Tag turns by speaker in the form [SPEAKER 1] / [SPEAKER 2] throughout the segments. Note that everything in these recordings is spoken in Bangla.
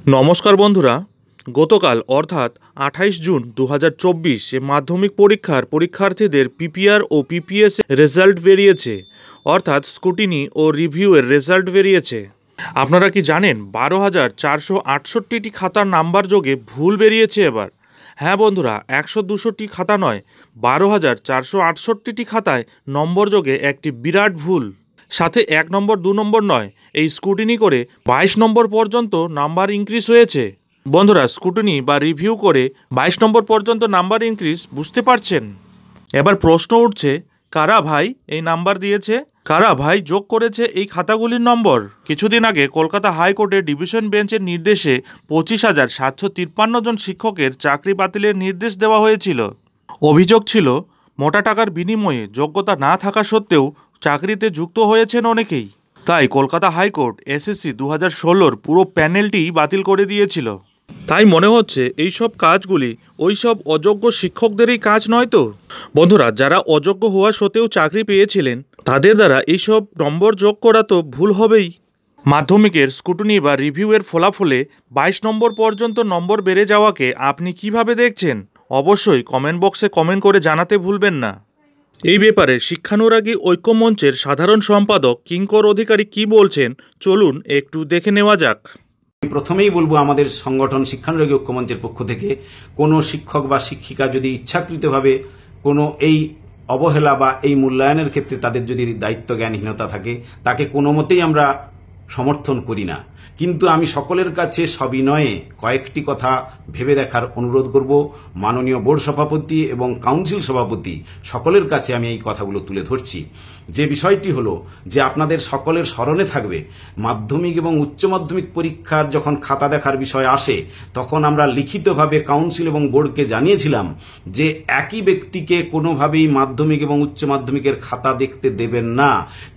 [SPEAKER 1] নমস্কার বন্ধুরা, গতকাল অর্থাৎ 28 জুন 2024 মাধ্যমিক পরীক্ষার পরীক্ষার্থীদের পিপিআর ও পিপিএস রেজাল্ট বেরিয়েছে, অর্থাৎ স্ক্রুটিনি ও রিভিউয়ের রেজাল্ট বেরিয়েছে। আপনারা কি জানেন 12,468টি খাতার নাম্বার যোগে ভুল বেরিয়েছে এবার? হ্যাঁ বন্ধুরা, 100-200টি খাতা নয়, 12,468টি খাতায় নম্বর যোগে একটি বিরাট ভুল। সাথে 1 নম্বর 2 নম্বর নয়, এই স্ক্রুটিনি করে 22 নম্বর পর্যন্ত নাম্বার ইনক্রিজ হয়েছে। বন্ধুরা, স্ক্রুটিনি বা রিভিউ করে 22 নম্বর পর্যন্ত নাম্বার ইনক্রিজ বুঝতে পারছেন? এবার প্রশ্ন উঠছে, কারা ভাই এই নাম্বার দিয়েছে? কারা ভাই যোগ করেছে এই খাতাগুলির নম্বর? কিছুদিন আগে কলকাতা হাইকোর্টের ডিভিশন বেঞ্চের নির্দেশে 25,753 জন শিক্ষকের চাকরি বাতিলের নির্দেশ দেওয়া হয়েছিল। অভিযোগ ছিল, মোটা টাকার বিনিময়ে যোগ্যতা না থাকা সত্ত্বেও চাকরিতে যুক্ত হয়েছেন অনেকেই। তাই কলকাতা হাইকোর্ট এসএসসি 2016-র পুরো প্যানেলটি বাতিল করে দিয়েছিল। তাই মনে হচ্ছে এইসব কাজগুলি ওইসব অযোগ্য শিক্ষকদেরই কাজ নয় তো? বন্ধুরা, যারা অযোগ্য হওয়া সত্ত্বেও চাকরি পেয়েছিলেন তাদের দ্বারা এইসব নম্বর যোগ করা তো ভুল হবেই। মাধ্যমিকের স্ক্রুটিনি বা রিভিউয়ের ফলাফলে 22 নম্বর পর্যন্ত নম্বর বেড়ে যাওয়াকে আপনি কিভাবে দেখছেন? অবশ্যই কমেন্ট বক্সে কমেন্ট করে জানাতে ভুলবেন না। এই ব্যাপারে শিক্ষানুরাগী ঐক্যমঞ্চের সাধারণ সম্পাদক কিঙ্কর অধিকারী কি বলছেন, চলুন একটু দেখে নেওয়া যাক।
[SPEAKER 2] প্রথমেই বলবো, আমাদের সংগঠন শিক্ষানুরাগী ঐক্যমঞ্চের পক্ষ থেকে কোনো শিক্ষক বা শিক্ষিকা যদি ইচ্ছাকৃতভাবে কোনো এই অবহেলা বা এই মূল্যায়নের ক্ষেত্রে তাদের যদি দায়িত্ব জ্ঞানহীনতা থাকে, তাকে কোনো মতেই আমরা সমর্থন করি না। কিন্তু আমি সকলের কাছে সবিনয়ে কয়েকটি কথা ভেবে দেখার অনুরোধ করব। মাননীয় বোর্ড সভাপতি এবং কাউন্সিল সভাপতি সকলের কাছে আমি এই কথাগুলো তুলে ধরছি। যে বিষয়টি হলো যে, আপনাদের সকলের স্মরণে থাকবে, মাধ্যমিক এবং উচ্চ মাধ্যমিক পরীক্ষার যখন খাতা দেখার বিষয় আসে, তখন আমরা লিখিতভাবে কাউন্সিল এবং বোর্ডকে জানিয়েছিলাম যে একই ব্যক্তিকে কোনোভাবেই মাধ্যমিক এবং উচ্চ মাধ্যমিকের খাতা দেখতে দেবেন না।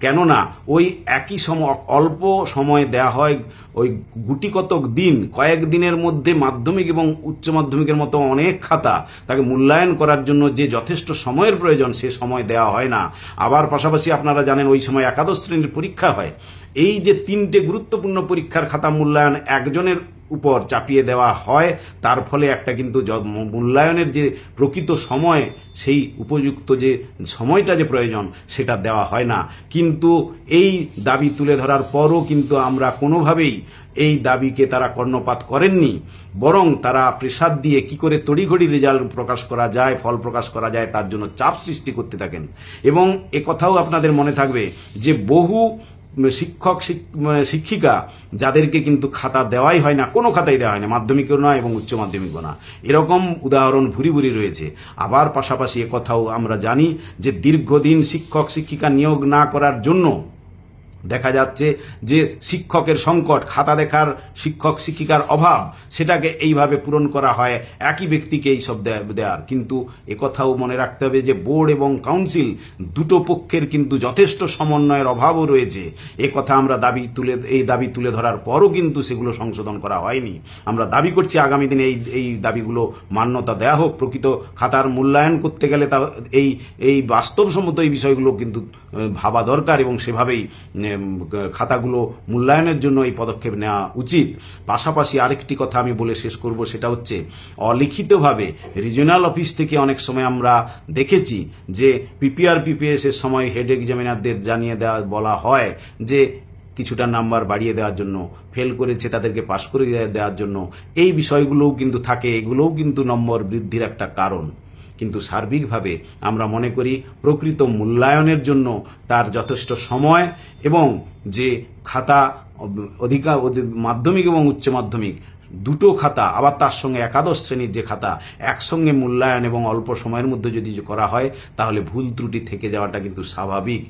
[SPEAKER 2] কেননা ওই একই সময় অল্প সময় দেয়া হয়, ওই গুটি কতক দিন, কয়েক দিনের মধ্যে মাধ্যমিক এবং উচ্চ মাধ্যমিকের মতো অনেক খাতা তাকে মূল্যায়ন করার জন্য যে যথেষ্ট সময়ের প্রয়োজন, সে সময় দেওয়া হয় না। আবার পাশাপাশি আপনারা জানেন ওই সময় একাদশ শ্রেণীর পরীক্ষা হয়। এই যে 3টে গুরুত্বপূর্ণ পরীক্ষার খাতা মূল্যায়ন একজনের উপর চাপিয়ে দেওয়া হয়, তার ফলে একটা কিন্তু মূল্যায়নের যে প্রকৃত সময়, সেই উপযুক্ত যে সময়টা যে প্রয়োজন, সেটা দেওয়া হয় না। কিন্তু এই দাবি তুলে ধরার পরও কিন্তু আমরা কোনোভাবেই এই দাবিকে তারা কর্ণপাত করেননি, বরং তারা প্রেসার দিয়ে কি করে তড়িঘড়ি রেজাল্ট প্রকাশ করা যায়, ফল প্রকাশ করা যায়, তার জন্য চাপ সৃষ্টি করতে থাকেন। এবং একথাও আপনাদের মনে থাকবে যে বহু শিক্ষক শিক্ষিকা যাদেরকে কিন্তু খাতা দেওয়াই হয় না, কোনো খাতাই দেওয়া হয় না, মাধ্যমিকও না এবং উচ্চ মাধ্যমিকও না, এরকম উদাহরণ ভুরি ভুরি রয়েছে। আবার পাশাপাশি একথাও আমরা জানি যে দীর্ঘদিন শিক্ষক শিক্ষিকা নিয়োগ না করার জন্য দেখা যাচ্ছে যে শিক্ষকের সংকট, খাতা দেখার শিক্ষক শিক্ষিকার অভাব, সেটাকে এইভাবে পূরণ করা হয় একই ব্যক্তিকে এইসব দেওয়ার। কিন্তু একথাও মনে রাখতে হবে যে বোর্ড এবং কাউন্সিল দুটো পক্ষের কিন্তু যথেষ্ট সমন্বয়ের অভাবও রয়েছে। একথা আমরা এই দাবি তুলে ধরার পরও কিন্তু সেগুলো সংশোধন করা হয়নি। আমরা দাবি করছি আগামী দিনে এই দাবিগুলো মান্যতা দেওয়া হোক। প্রকৃত খাতার মূল্যায়ন করতে গেলে তা এই বাস্তবসম্মত এই বিষয়গুলো কিন্তু ভাবা দরকার এবং সেভাবেই খাতাগুলো মূল্যায়নের জন্য এই পদক্ষেপ নেওয়া উচিত। পাশাপাশি আরেকটি কথা আমি বলে শেষ করব, সেটা হচ্ছে অলিখিতভাবে রিজিওনাল অফিস থেকে অনেক সময় আমরা দেখেছি যে পিপিআর পিপিএস এর সময় হেড এক্সামিনারদের জানিয়ে বলা হয় যে কিছুটা নাম্বার বাড়িয়ে দেওয়ার জন্য, ফেল করেছে তাদেরকে পাশ করে দেওয়ার জন্য। এই বিষয়গুলোও কিন্তু থাকে, এগুলোও কিন্তু নম্বর বৃদ্ধির একটা কারণ। কিন্তু সার্বিকভাবে আমরা মনে করি প্রকৃত মূল্যায়নের জন্য তার যথেষ্ট সময় এবং যে খাতা মাধ্যমিক এবং উচ্চ মাধ্যমিক দুটো খাতা, আবার তার সঙ্গে একাদশ শ্রেণীর যে খাতা একসঙ্গে মূল্যায়ন এবং অল্প সময়ের মধ্যে যদি করা হয়, তাহলে ভুল ত্রুটি থেকে যাওয়াটা কিন্তু স্বাভাবিক।